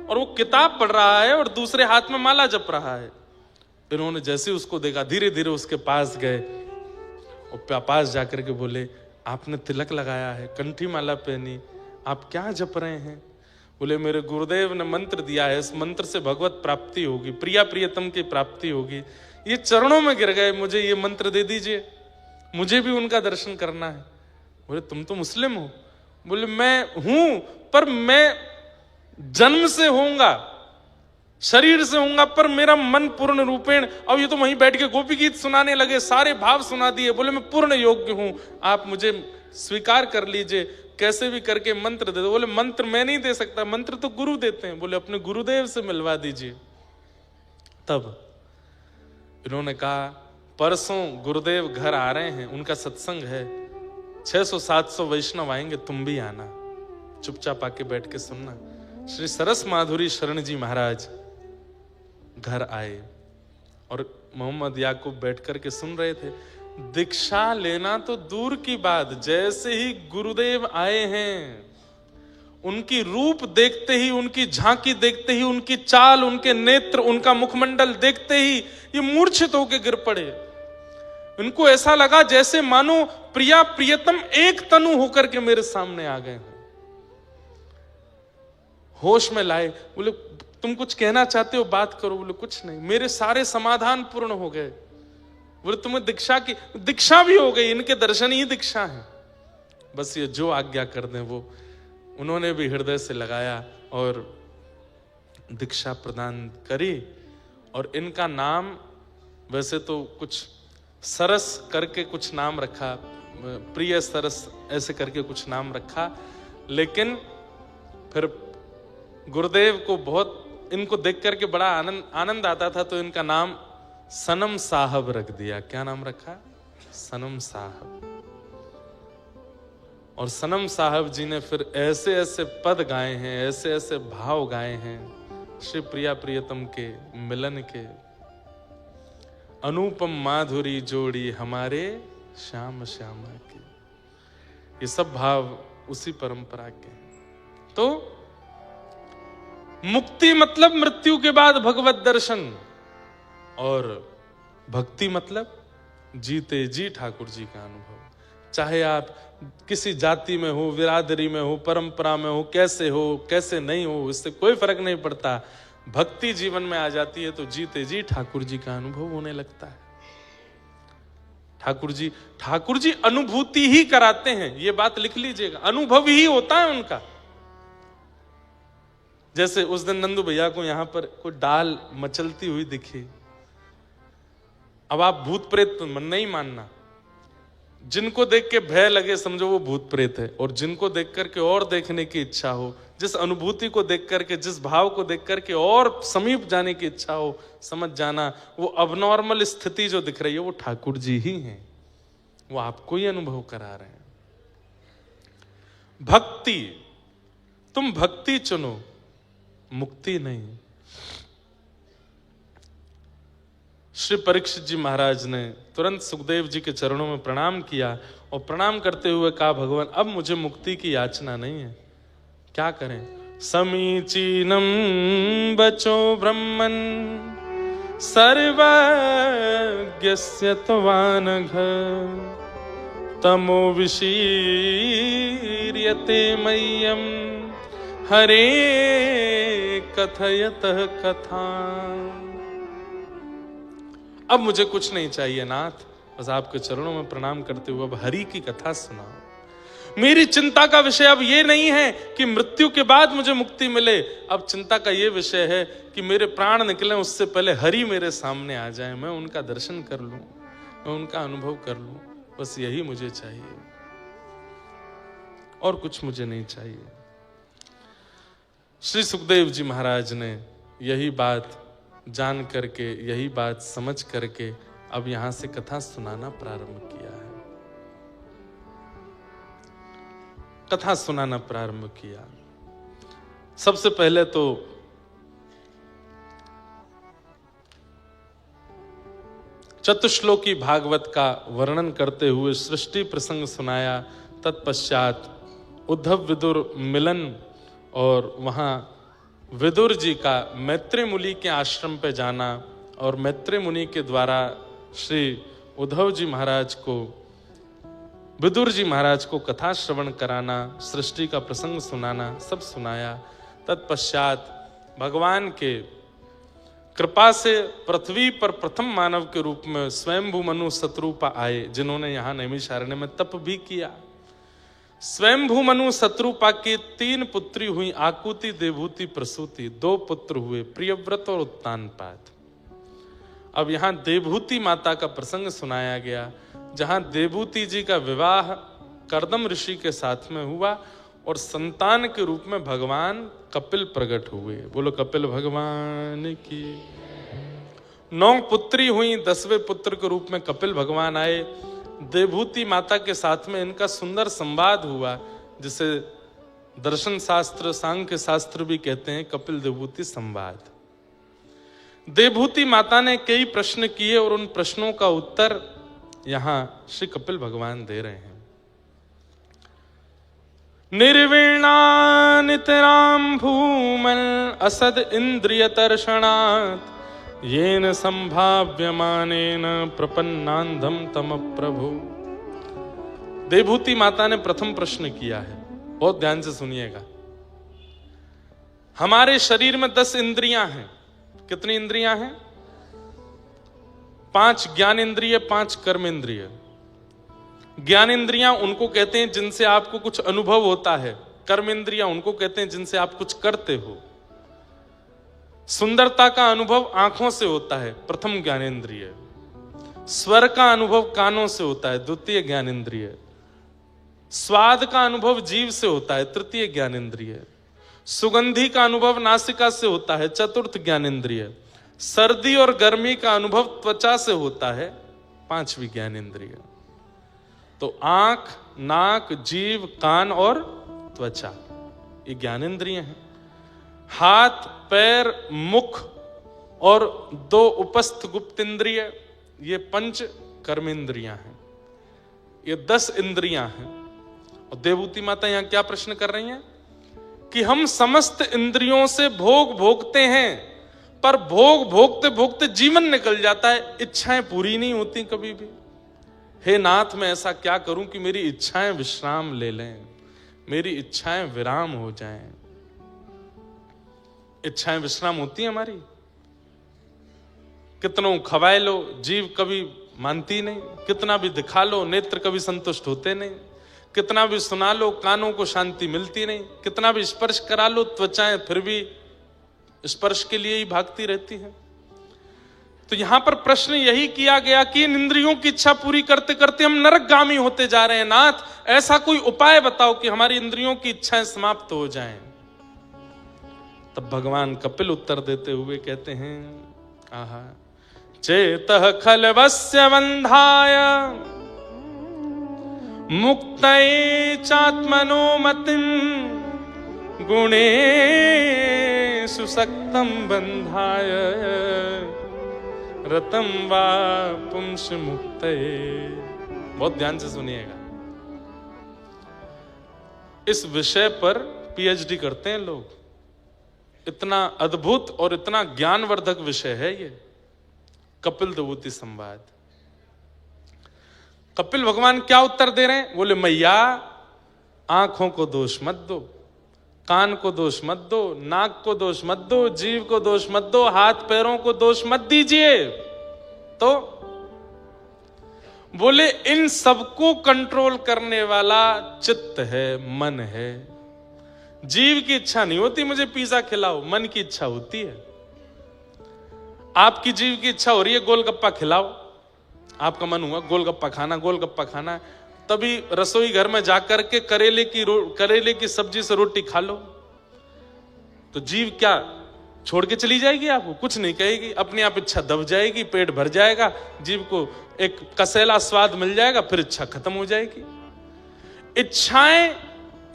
और वो किताब पढ़ रहा है और दूसरे हाथ में माला जप रहा है। इन्होंने जैसे उसको देखा, धीरे धीरे उसके पास गए और पास जाकर के बोले आपने तिलक लगाया है, कंठी माला पहनी, आप क्या जप रहे हैं? बोले मेरे गुरुदेव ने मंत्र दिया है, इस मंत्र से भगवत प्राप्ति होगी, प्रिया प्रियतम की प्राप्ति होगी। ये चरणों में गिर गए, मुझे ये मंत्र दे दीजिए, मुझे भी उनका दर्शन करना है। बोले तुम तो मुस्लिम हो? बोले मैं हूं, पर मैं जन्म से होऊंगा, शरीर से होऊंगा, पर मेरा मन पूर्ण रूपेण। अब ये तो वहीं बैठ के गोपी गीत सुनाने लगे, सारे भाव सुना दिए। बोले मैं पूर्ण योग्य हूं, आप मुझे स्वीकार कर लीजिए, कैसे भी करके मंत्र दे दो। बोले मंत्र मैं नहीं दे सकता, मंत्र तो गुरु देते हैं। बोले अपने गुरुदेव से मिलवा दीजिए। तब इन्होंने कहा परसों गुरुदेव घर आ रहे हैं, उनका सत्संग है, 600-700 वैष्णव आएंगे, तुम भी आना, चुपचाप आके बैठ के सुनना। श्री सरस माधुरी शरण जी महाराज घर आए और मोहम्मद याकूब बैठ करके सुन रहे थे। दीक्षा लेना तो दूर की बात, जैसे ही गुरुदेव आए हैं उनकी रूप देखते ही, उनकी झांकी देखते ही, उनकी चाल, उनके नेत्र, उनका मुखमंडल देखते ही ये मूर्छित होकर गिर पड़े। इनको ऐसा लगा जैसे मानो प्रिया प्रियतम एक तनु होकर के मेरे सामने आ गए हैं। होश में लाए, बोले तुम कुछ कहना चाहते हो, बात करो। बोले कुछ नहीं, मेरे सारे समाधान पूर्ण हो गए। बोले तुम्हें दीक्षा की, दीक्षा भी हो गई, इनके दर्शन ही दीक्षा है, बस ये जो आज्ञा कर दें वो। उन्होंने भी हृदय से लगाया और दीक्षा प्रदान करी। और इनका नाम वैसे तो कुछ सरस करके कुछ नाम रखा, प्रिय सरस ऐसे करके कुछ नाम रखा, लेकिन फिर गुरुदेव को बहुत इनको देख करके बड़ा आनंद आता था, तो इनका नाम सनम साहब रख दिया। क्या नाम रखा? सनम साहब। और सनम साहब जी ने फिर ऐसे ऐसे पद गाए हैं, ऐसे ऐसे भाव गाए हैं श्री प्रिया प्रियतम के मिलन के। अनुपम माधुरी जोड़ी हमारे श्याम श्यामा की, ये सब भाव उसी परंपरा के। तो मुक्ति मतलब मृत्यु के बाद भगवत दर्शन, और भक्ति मतलब जीते जी ठाकुर जी का अनुभव। चाहे आप किसी जाति में हो, बिरादरी में हो, परंपरा में हो, कैसे नहीं हो, इससे कोई फर्क नहीं पड़ता। भक्ति जीवन में आ जाती है तो जीते जी ठाकुर जी का अनुभव होने लगता है। ठाकुर जी अनुभूति ही कराते हैं, ये बात लिख लीजिएगा, अनुभव ही होता है उनका। जैसे उस दिन नंदू भैया को यहां पर कोई डाल मचलती हुई दिखी, अब आप भूत प्रेत नहीं मानना, जिनको देख के भय लगे समझो वो भूत प्रेत है, और जिनको देख करके और देखने की इच्छा हो, जिस अनुभूति को देख करके, जिस भाव को देख करके और समीप जाने की इच्छा हो, समझ जाना वो अबनॉर्मल स्थिति जो दिख रही है वो ठाकुर जी ही हैं, वो आपको ही अनुभव करा रहे हैं। भक्ति, तुम भक्ति चुनो, मुक्ति नहीं। श्री परीक्षित जी महाराज ने तुरंत सुखदेव जी के चरणों में प्रणाम किया और प्रणाम करते हुए कहा, भगवान अब मुझे मुक्ति की याचना नहीं है, क्या करें? समीचीनम बचो ब्रह्मन् सर्वज्ञस्य त्वानघ तमो विशीर्यते मह्यम हरे कथयतः कथा। अब मुझे कुछ नहीं चाहिए नाथ, बस आपके चरणों में प्रणाम करते हुए अब हरि की कथा सुनाओ। मेरी चिंता का विषय अब ये नहीं है कि मृत्यु के बाद मुझे मुक्ति मिले, अब चिंता का ये विषय है कि मेरे प्राण निकले उससे पहले हरि मेरे सामने आ जाए, मैं उनका दर्शन कर लूं, मैं उनका अनुभव कर लूं, बस यही मुझे चाहिए, और कुछ मुझे नहीं चाहिए। श्री सुखदेव जी महाराज ने यही बात जान करके, यही बात समझ करके अब यहां से कथा सुनाना प्रारंभ किया है, कथा सुनाना प्रारंभ किया। सबसे पहले तो चतुश्लोकी भागवत का वर्णन करते हुए सृष्टि प्रसंग सुनाया। तत्पश्चात उद्धव विदुर मिलन, और वहां विदुर जी का मैत्री मुनि के आश्रम पे जाना, और मैत्री मुनि के द्वारा श्री उद्धव जी महाराज को, विदुर जी महाराज को कथा श्रवण कराना, सृष्टि का प्रसंग सुनाना, सब सुनाया। तत्पश्चात भगवान के कृपा से पृथ्वी पर प्रथम मानव के रूप में स्वयंभू मनु शत्रुपा आए, जिन्होंने यहाँ नैमिषारण्य में तप भी किया। स्वयंभू मनु शत्रुपा की 3 पुत्री हुई, आकुति, देवहूति, प्रसूति। 2 पुत्र हुए, प्रियव्रत और उत्तानपाद। अब यहां देवहूति माता का प्रसंग सुनाया गया, जहां देवहूति जी का विवाह कर्दम ऋषि के साथ में हुआ, और संतान के रूप में भगवान कपिल प्रकट हुए। बोलो कपिल भगवान की। 9 पुत्री हुई, 10वें पुत्र के रूप में कपिल भगवान आए। देवभूति माता के साथ में इनका सुंदर संवाद हुआ, जिसे दर्शन शास्त्र, सांख्य शास्त्र भी कहते हैं कपिल देवभूति संवाद। देवभूति माता ने कई प्रश्न किए और उन प्रश्नों का उत्तर यहां श्री कपिल भगवान दे रहे हैं। निर्वीणा नितराम भूमल असद इंद्रिय तर्षणात् येन संभाव्यमानेन प्रपन्नांधम तम प्रभु। देवभूति माता ने प्रथम प्रश्न किया है, बहुत ध्यान से सुनिएगा। हमारे शरीर में 10 इंद्रियां हैं। कितनी इंद्रियां हैं? 5 ज्ञान इंद्रिय, 5 कर्म इंद्रिय। ज्ञान इंद्रियां उनको कहते हैं जिनसे आपको कुछ अनुभव होता है। कर्म इंद्रियां उनको कहते हैं जिनसे आप कुछ करते हो। सुंदरता का अनुभव आंखों से होता है, प्रथम ज्ञानेंद्रिय। स्वर का अनुभव कानों से होता है, द्वितीय ज्ञानेंद्रिय। स्वाद का अनुभव जीभ से होता है, तृतीय ज्ञानेंद्रिय। सुगंधी का अनुभव नासिका से होता है, चतुर्थ ज्ञानेंद्रिय। सर्दी और गर्मी का अनुभव त्वचा से होता है, 5वीं ज्ञानेंद्रिय। तो आंख, नाक, जीभ, कान और त्वचा, ये ज्ञानेंद्रिय हैं। हाथ, पैर, मुख और 2 उपस्थ गुप्त इंद्रिय, ये 5 कर्मेंद्रियां हैं। ये 10 इंद्रियां हैं। और देवभूति माता यहां क्या प्रश्न कर रही हैं कि हम समस्त इंद्रियों से भोग भोगते हैं, पर भोग भोगते भोगते जीवन निकल जाता है, इच्छाएं पूरी नहीं होती कभी भी। हे नाथ, मैं ऐसा क्या करूं कि मेरी इच्छाएं विश्राम ले लें, मेरी इच्छाएं विराम हो जाएं। इच्छाएं विश्राम होती हैं हमारी? कितनों खवाए लो, जीव कभी मानती नहीं। कितना भी दिखा लो, नेत्र कभी संतुष्ट होते नहीं। कितना भी सुना लो, कानों को शांति मिलती नहीं। कितना भी स्पर्श करा लो, त्वचाएं फिर भी स्पर्श के लिए ही भागती रहती हैं। तो यहां पर प्रश्न यही किया गया कि इन इंद्रियों की इच्छा पूरी करते करते हम नरकगामी होते जा रहे हैं। नाथ, ऐसा कोई उपाय बताओ कि हमारी इंद्रियों की इच्छाएं समाप्त हो जाएं। तब भगवान कपिल उत्तर देते हुए कहते हैं, आहा, चेतः खलवस्य बंधाय मुक्तये चात्मनो मतिं गुणेषु सक्तं बंधाय रतम वा पुंस मुक्तये। बहुत ध्यान से सुनिएगा। इस विषय पर पीएचडी करते हैं लोग। इतना अद्भुत और इतना ज्ञानवर्धक विषय है ये कपिल देवभूति संवाद। कपिल भगवान क्या उत्तर दे रहे हैं? बोले, मैया, आंखों को दोष मत दो, कान को दोष मत दो, नाक को दोष मत दो, जीभ को दोष मत दो, हाथ पैरों को दोष मत दीजिए। तो बोले, इन सबको कंट्रोल करने वाला चित्त है, मन है। जीव की इच्छा नहीं होती मुझे पिज्जा खिलाओ, मन की इच्छा होती है। आपकी जीव की इच्छा हो रही है गोलगप्पा खिलाओ, आपका मन हुआ गोलगप्पा खाना, गोलगप्पा खाना, तभी रसोई घर में जाकर के करेले की सब्जी से रोटी खा लो। तो जीव क्या छोड़ के चली जाएगी? आपको कुछ नहीं कहेगी, अपने आप इच्छा दब जाएगी, पेट भर जाएगा, जीव को एक कसेला स्वाद मिल जाएगा, फिर इच्छा खत्म हो जाएगी। इच्छाएं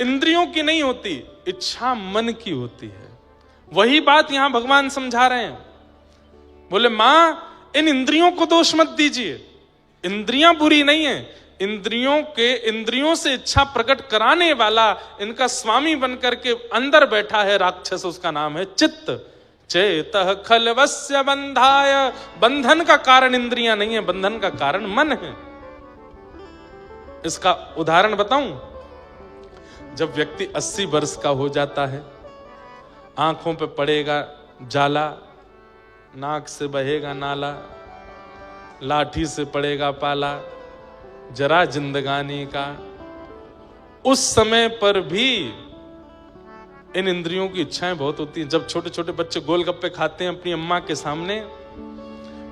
इंद्रियों की नहीं होती, इच्छा मन की होती है। वही बात यहां भगवान समझा रहे हैं। बोले, मां, इन इंद्रियों को दोष मत दीजिए, इंद्रियां बुरी नहीं है। इंद्रियों से इच्छा प्रकट कराने वाला, इनका स्वामी बनकर के अंदर बैठा है राक्षस, उसका नाम है चित्त। चेतः खलवस्य बंधाय, बंधन का कारण इंद्रियां नहीं है, बंधन का कारण मन है। इसका उदाहरण बताऊं? जब व्यक्ति 80 वर्ष का हो जाता है, आंखों पे पड़ेगा जाला, नाक से बहेगा नाला, लाठी से पड़ेगा पाला, जरा जिंदगानी का, उस समय पर भी इन इंद्रियों की इच्छाएं बहुत होती हैं। जब छोटे छोटे बच्चे गोलगप्पे खाते हैं अपनी अम्मा के सामने,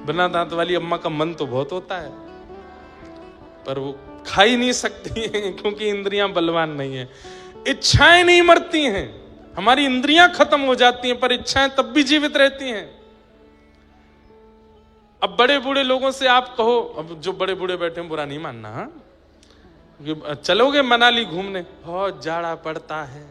बिना दांत वाली अम्मा का मन तो बहुत होता है, पर वो खा ही नहीं सकती हैं क्योंकि इंद्रियां बलवान नहीं है। इच्छाएं नहीं मरती हैं, हमारी इंद्रियां खत्म हो जाती हैं, पर इच्छाएं तब भी जीवित रहती हैं। अब बड़े बूढ़े लोगों से आप कहो, अब जो बड़े बूढ़े बैठे हैं बुरा नहीं मानना, हाँ, चलोगे मनाली घूमने, बहुत जाड़ा पड़ता है,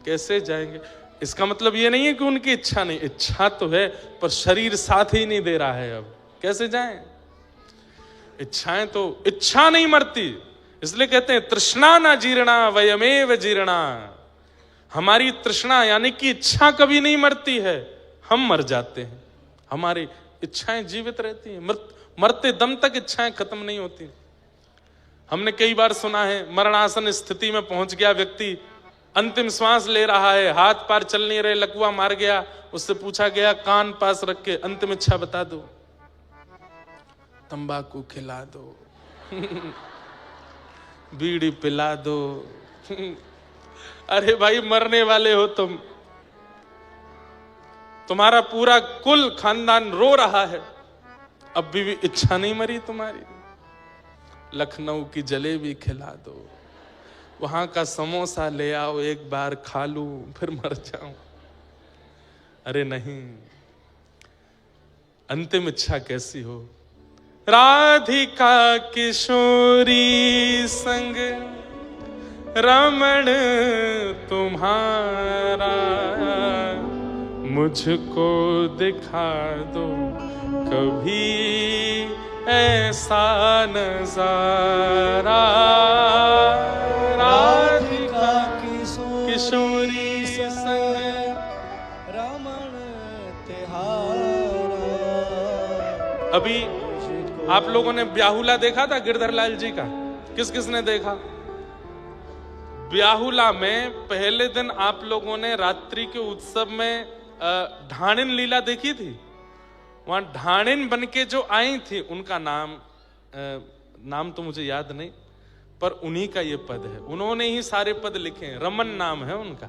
कैसे जाएंगे? इसका मतलब ये नहीं है कि उनकी इच्छा नहीं, इच्छा तो है पर शरीर साथ ही नहीं दे रहा है, अब कैसे जाएं? इच्छाएं तो, इच्छा नहीं मरती, इसलिए कहते हैं तृष्णा ना जीर्णा वयमेव जीर्णा। हमारी तृष्णा यानी कि इच्छा कभी नहीं मरती है, हम मर जाते हैं, हमारी इच्छाएं जीवित रहती हैं, मरते दम तक इच्छाएं खत्म नहीं होती। हमने कई बार सुना है, मरणासन स्थिति में पहुंच गया व्यक्ति, अंतिम श्वास ले रहा है, हाथ पैर चल नहीं रहे, लकवा मार गया, उससे पूछा गया कान पास रख के अंतिम इच्छा बता दो, तंबाकू खिला दो बीड़ी पिला दो अरे भाई मरने वाले हो तुम, तुम्हारा पूरा कुल खानदान रो रहा है, अब भी इच्छा नहीं मरी तुम्हारी। लखनऊ की जलेबी खिला दो, वहां का समोसा ले आओ, एक बार खा लूं फिर मर जाऊं। अरे नहीं, अंतिम इच्छा कैसी हो? राधिका किशोरी संग रमण तुम्हारा, मुझको दिखा दो कभी ऐसा नजारा। राधिका किशोरी संग रमण तिहारा। अभी आप लोगों ने ब्याहुला देखा था गिरधर लाल जी का? किस किस ने देखा? ब्याहुला में पहले दिन आप लोगों ने रात्रि के उत्सव में ढाणिन लीला देखी थी। वहां ढाणिन बन के जो आई थी, उनका नाम तो मुझे याद नहीं, पर उन्हीं का ये पद है, उन्होंने ही सारे पद लिखे हैं, रमन नाम है उनका,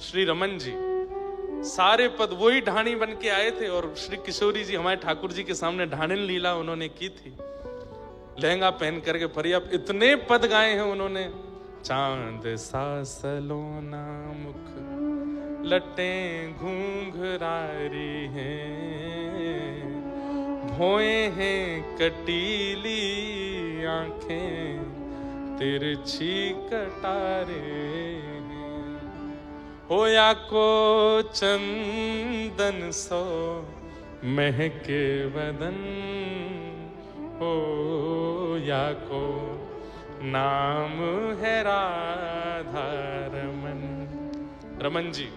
श्री रमन जी। सारे पद वही ढाणी बन के आए थे, और श्री किशोरी जी हमारे ठाकुर जी के सामने ढाणिन लीला उन्होंने की थी, लहंगा पहन करके पर्याप्त इतने पद गाए हैं उन्होंने। चांद सा सलोना मुख लटें घूंघरारी हैं, भोए हैं कटीली आंखें तिरछी कटारे हैं, होया को चंदन सो महके बदन, होया को नाम है राधा रमन। रमन जी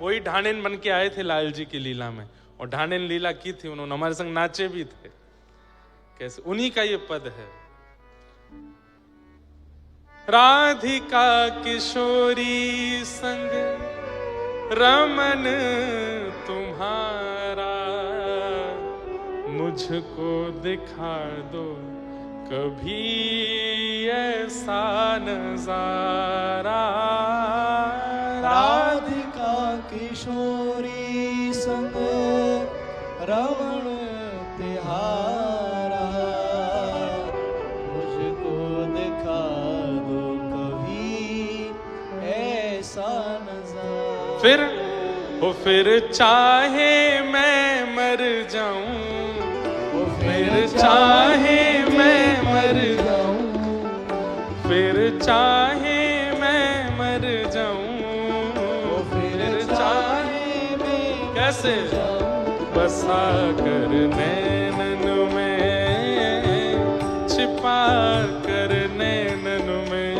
वही ढाणिन बन के आए थे लाल जी की लीला में, और ढाणिन लीला की थी उन्होंने, हमारे संग नाचे भी थे। कैसे? उन्हीं का ये पद है, राधिका किशोरी संग रमन तुम्हारा, मुझको दिखा दो कभी ऐसा नजारा। राधिका किशोरी संग रमण तिहारा, मुझको दिखा दो कभी ऐसा नजारा। फिर चाहे मैं मर जाऊं, फिर चाहे मैं मर जाऊं, फिर चाहे मैं मर जाऊं, फिर चाहे मैं कैसे बसा कर नैनन में, छिपा कर नैनन में,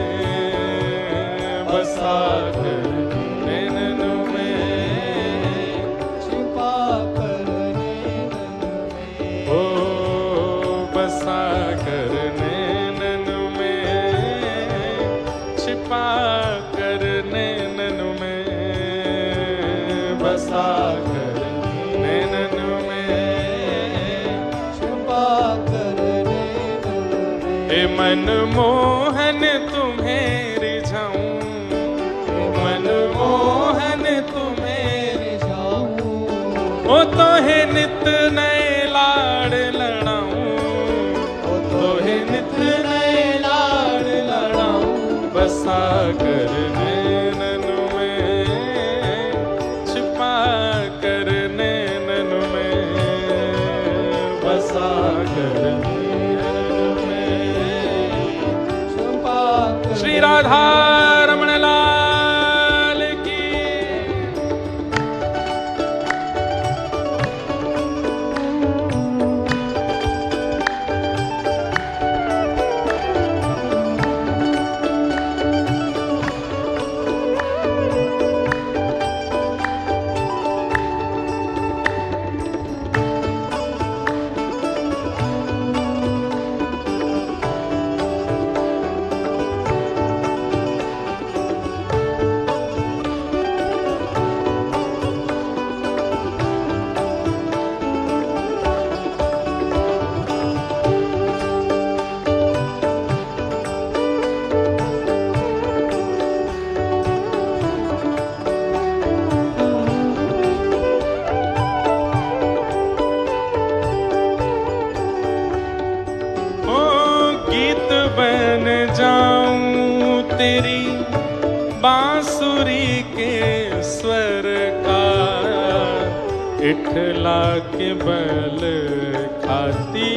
बसा कर नैनन में, छिपा कर नैनन में, ओ बसा कर नैनन में, छिपा कर नैनन में, बसा कर नैनन में, छिपा कर नैनन में। हे मन मोहन तुम्हें रिझाऊं, मन मोहन तुम्हें रिझाऊं, ओ तो है नित नए लाड़ लड़ाऊं, ओ तो है नित नए लाड़ लड़ाऊं, बसा कर नैनन में, छिपा कर नैनन में, राधा रमण लाल की। बन जाऊं तेरी बांसुरी के स्वर का, इठला के बल खाती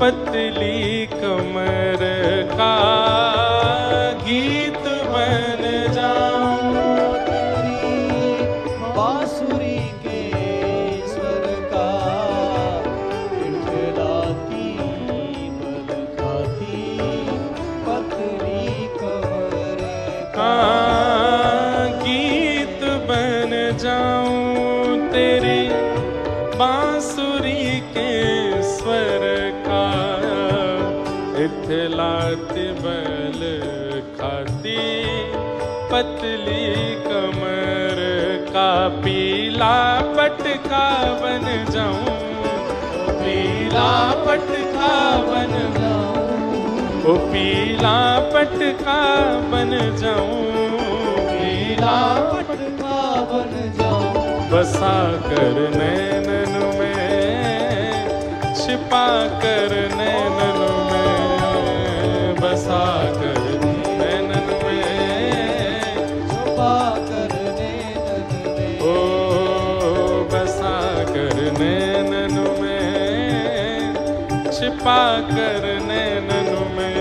पतली कमर का। गीत बन जाऊं तेरी बांसुरी के स्वर का, इठलाती बल खाती पतली कमर का। गीत बन जाऊं तेरी बांसुरी के स्वर का, इठलाती बल खाती पतली कमर का। पीला पटका बन जाऊं, पीला पटका बन जाऊं, ओ पीला पटका बन जाऊं, पीला पटका बन जाऊं, बसा कर नैनन में, छिपा कर नैनन में, बसा कर नैनन में, छुपा कर नैनन में, ओ बसा कर नैनन में, छिपा कर नैनन में।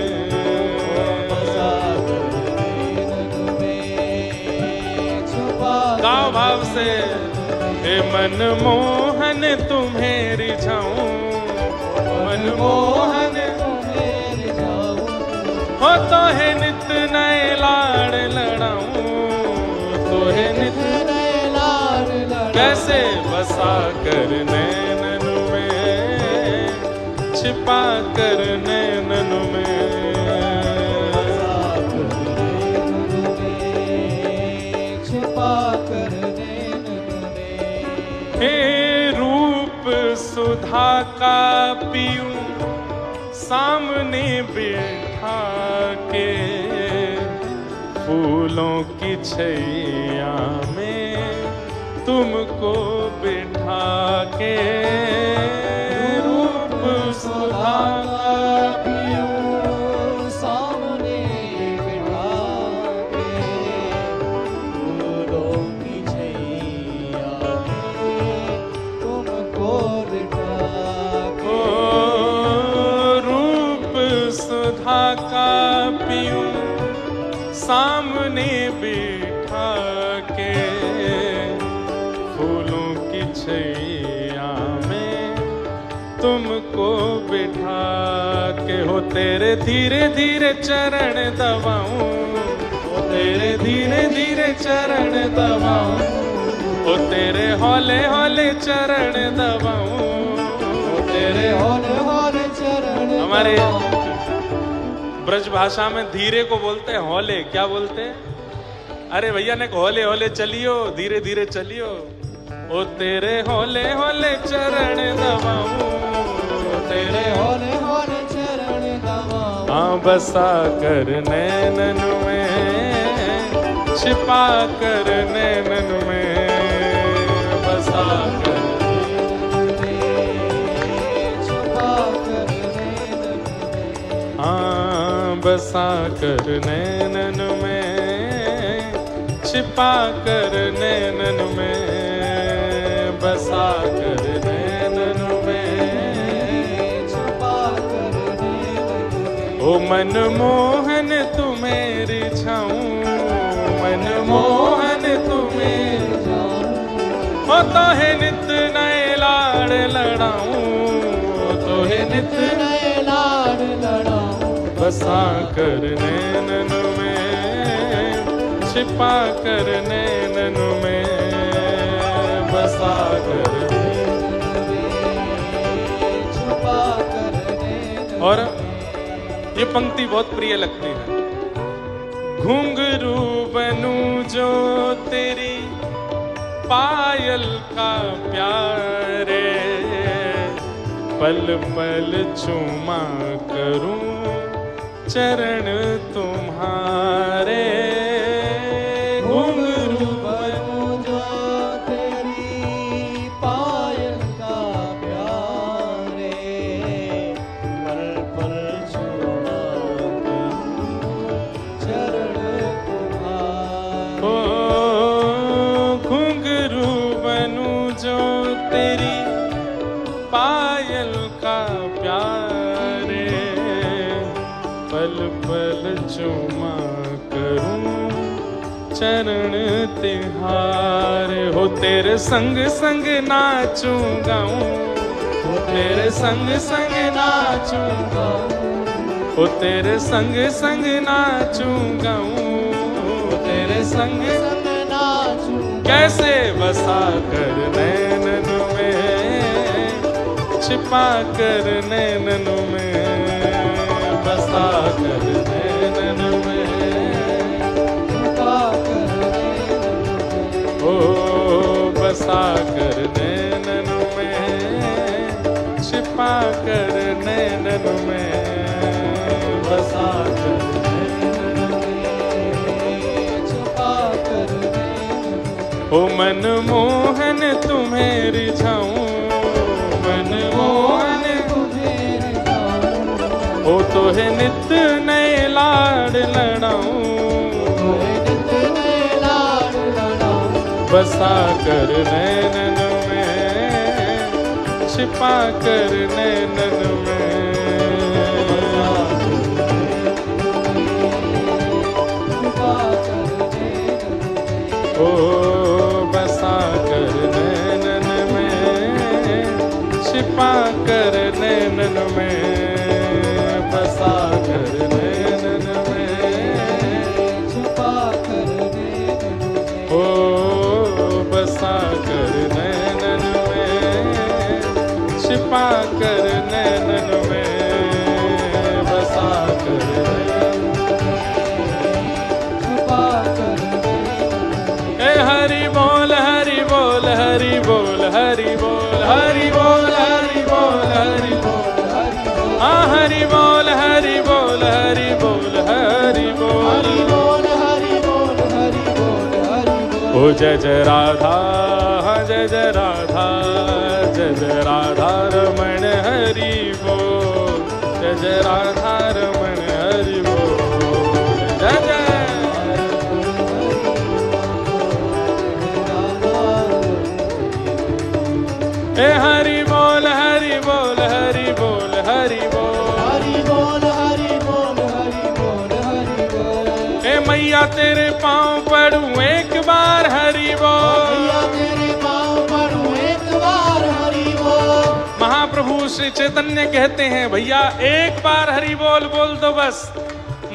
बसा कर नैनन में, छुपा गाँव भाव से हे मनमोहन तुम्हें रिझाऊं, मनमोहन तुम्हें रिझाऊं, हो तो है नित नए लाड़ लड़ाऊं, तो है नित नए लाड लड़ाऊं। कैसे बसा कर नैनन में, छिपा कर नैनन में। बसा कर नैनन में, छुपा कर नैनन में। हे रूप सुधा का पीऊं सामने बिठा के, फूलों की छैया में तुमको बिठा के। रूप सुधा का पीऊं सामने बिठा के, फूलों की छैया में तुमको बिठा के। रूप सुधा का पीऊं सामने बिठा के, फूलों की छैया में तुमको बिठा के। हो तेरे धीरे धीरे चरण दबाऊं, हो तेरे धीरे धीरे चरण दबाऊं, हो तेरे हौले हौले चरण दबाऊं, हो तेरे हौले हौले चरण हमारे दबाऊं। ब्रज भाषा में धीरे को बोलते हैं हौले। क्या बोलते हैं? अरे भैया ने हौले हौले चलियो, धीरे धीरे चलियो। ओ तेरे हौले हौले चरण दबाऊं, तेरे हौले हौले चरण दबाऊं। हाँ बसा कर नैनन में, छिपा कर नैनन में, बसा कर छुपा कर नैनन में। हाँ बसा कर नैनन में, छिपा कर नैनन में, बसा कर नैनन में। छुपा कर नैनन में। ओ मनमोहन तुम्हें तो है नित नए लाड़ लड़ाऊं, तो है नित नए लाड लड़ाऊं, बसा कर नैनन में, छिपा कर नैनन में, बसा कर। छुपा कर नैनन। और ये पंक्ति बहुत प्रिय लगती है। घुंघरू बनूं जो तेरी पायल का प्यारे, पल पल चूमा करूं चरण तुम्हारे। घुंघरू बनूं जो तेरी पायल का प्यारे, पल पल चूमा करूं चरण तुम्हारे। ओ घुंघरू बनूं जो तेरी पायल का प्यारे, पल पल चूमा करूं चरण तिहारे। हो तेरे संग संग नाचूं गाऊं, हो तेरे संग संग नाचूं गाऊं, हो तेरे संग संग नाचूं गाऊं, तेरे संग संग नाचूं कैसे बसा कर नैनन में, छिपा कर नैनन में, बसा कर नैनन में, छुपा कर नैनन। ओ बसा कर नैनन में, छिपा कर नैनन में, बसा कर नैनन में। छुपा कर नैनन। ओ मन मोहन तुम्हें रिझाऊं, मन मोहन तुम्हें रिझाऊं, ओ तो है नित नए लाड़ लड़ाऊं, नित नए लाड लड़ाऊं, बसा कर नैनन में, छिपा कर नैनन में, छुपा कर नैनन। ओ बसा कर नैनन में, छिपा कर नैनन में, बसा कर नैनन में, छुपा कर नैनन। ओ बसा कर नैनन में, छिपा कर नैनन में, बसा कर छुपा कर नैनन। ए हरि बोल हरि बोल हरि बोल हरि बोल हरि बोल हरि बोल हरि बोल, आ हरि बोल हरि बोल हरि बोल हरि बोल, हरि बोल हरि बोल हरि बोल हरि बोल। ओ जय जय राधा जय जय राधा, जय जय राधा रमण हरि बोल, जय जय राधा रमण हरि बोल, जय जय। ए हरि बोल हरि बोल हरि बोल हरि बोल, हरि बोल हरि बोल हरि बोल हरि बोल। ए मैया तेरे पाँव पड़ूं एक बार हरि बोल, भैया तेरे पाँव पड़ूं एक बार हरि बोल। महाप्रभु श्री चैतन्य कहते हैं भैया एक बार हरि बोल बोल दो बस,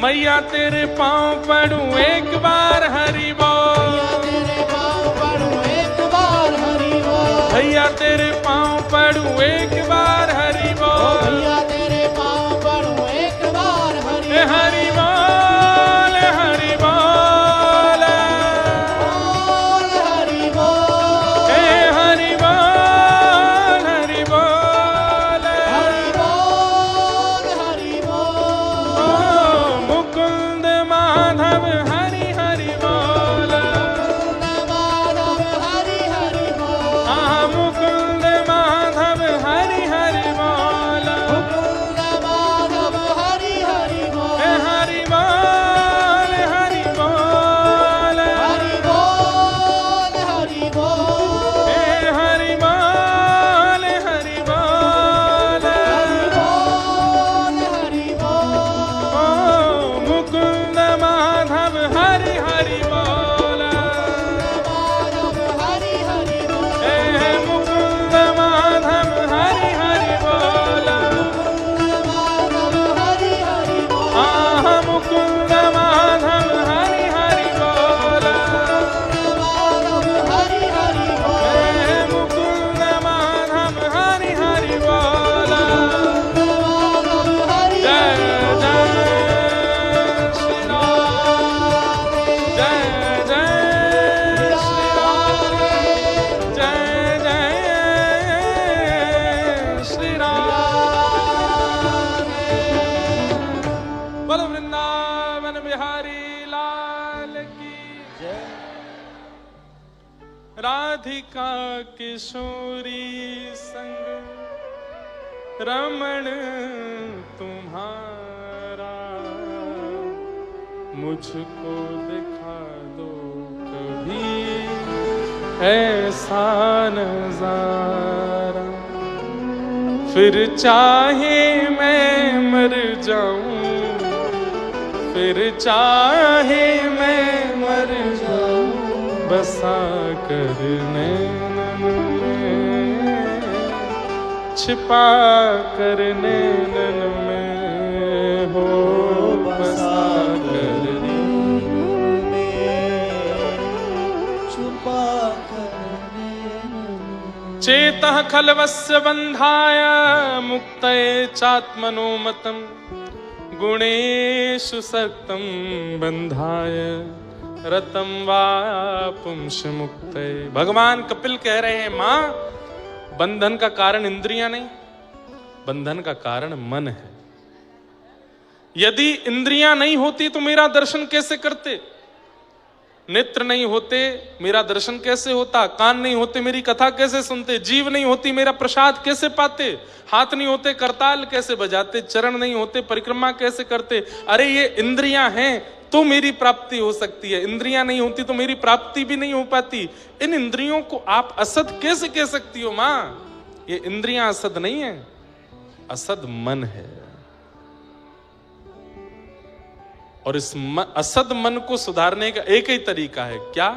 मैया तेरे पाँव पड़ूं एक बार हरि बोल, भैया तेरे पाँव पड़ूं एक बार हरि बोल। भैया तेरे पाँव पड़ूं एक बार हरि बोल, भैया तेरे पाँव पड़ूं एक बार हरि ए हरि बोल हरि बोल, बोल हरि बोल। ए हरि बोल हरि बोल, हरि बोल हरि ओ बोल। मुकुंद माधव हरि हरि बोल, माधव हरि हरि बोल। आ मुकुंद माधव हरि हरि बोल, मुकुंद माधव हरि हरि बोल। ए हरि बोल हरि बोल, हरि बोल हरि बोल। ए हरि बोल हरि बोल, हरि बोल हरि बोल। ओ मुकुंद माधव हरि हरि बोल, माधव हरि हरि बोल। ए जय राधिका किशोरी संग रमण तुम्हारा, मुझको दिखा दो कभी ऐसा नजारा, फिर चाहे मैं मर जाऊं, फिर चाहे मैं मर जाऊं, बसा कर नैनन में, छिपा कर नैनन में, हो बसा कर नैनन में, छुपा कर नैनन में। चेतः खलवस्य बन्धाय मुक्तये चात्मनोमतं, गुणेषु सक्तं बन्धाय रतं वा पुंस मुक्तये। भगवान कपिल कह रहे हैं, मां, बंधन का कारण इंद्रियां नहीं, बंधन का कारण मन है। यदि इंद्रियां नहीं होती तो मेरा दर्शन कैसे करते? नेत्र नहीं होते मेरा दर्शन कैसे होता? कान नहीं होते मेरी कथा कैसे सुनते? जीव नहीं होती मेरा प्रसाद कैसे पाते? हाथ नहीं होते करताल कैसे बजाते? चरण नहीं होते परिक्रमा कैसे करते? अरे ये इंद्रियां हैं तो मेरी प्राप्ति हो सकती है, इंद्रियां नहीं होती तो मेरी प्राप्ति भी नहीं हो पाती। इन इंद्रियों को आप असद कैसे कह सकती हो मां? ये इंद्रियां असद नहीं है, असद मन है। और इस असद मन को सुधारने का एक ही तरीका है, क्या?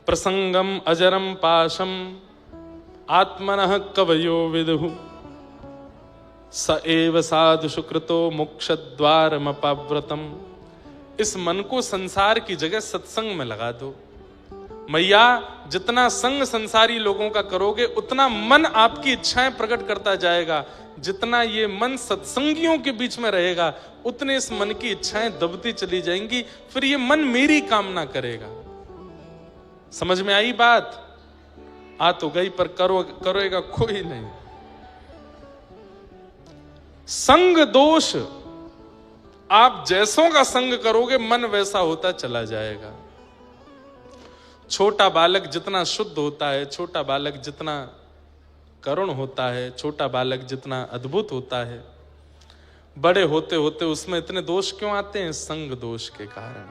प्रसंगम अजरम पाशम आत्मनः कवयो विदुः, स एव साधु सुकृतो मोक्ष द्वारमपाव्रतम। इस मन को संसार की जगह सत्संग में लगा दो। मैया, जितना संग संसारी लोगों का करोगे उतना मन आपकी इच्छाएं प्रकट करता जाएगा। जितना ये मन सत्संगियों के बीच में रहेगा उतने इस मन की इच्छाएं दबती चली जाएंगी, फिर ये मन मेरी कामना करेगा। समझ में आई बात? आ तो गई पर करोएगा कोई नहीं। संग दोष, आप जैसों का संग करोगे मन वैसा होता चला जाएगा। छोटा बालक जितना शुद्ध होता है, छोटा बालक जितना करुण होता है, छोटा बालक जितना अद्भुत होता है, बड़े होते होते उसमें इतने दोष क्यों आते हैं? संग दोष के कारण।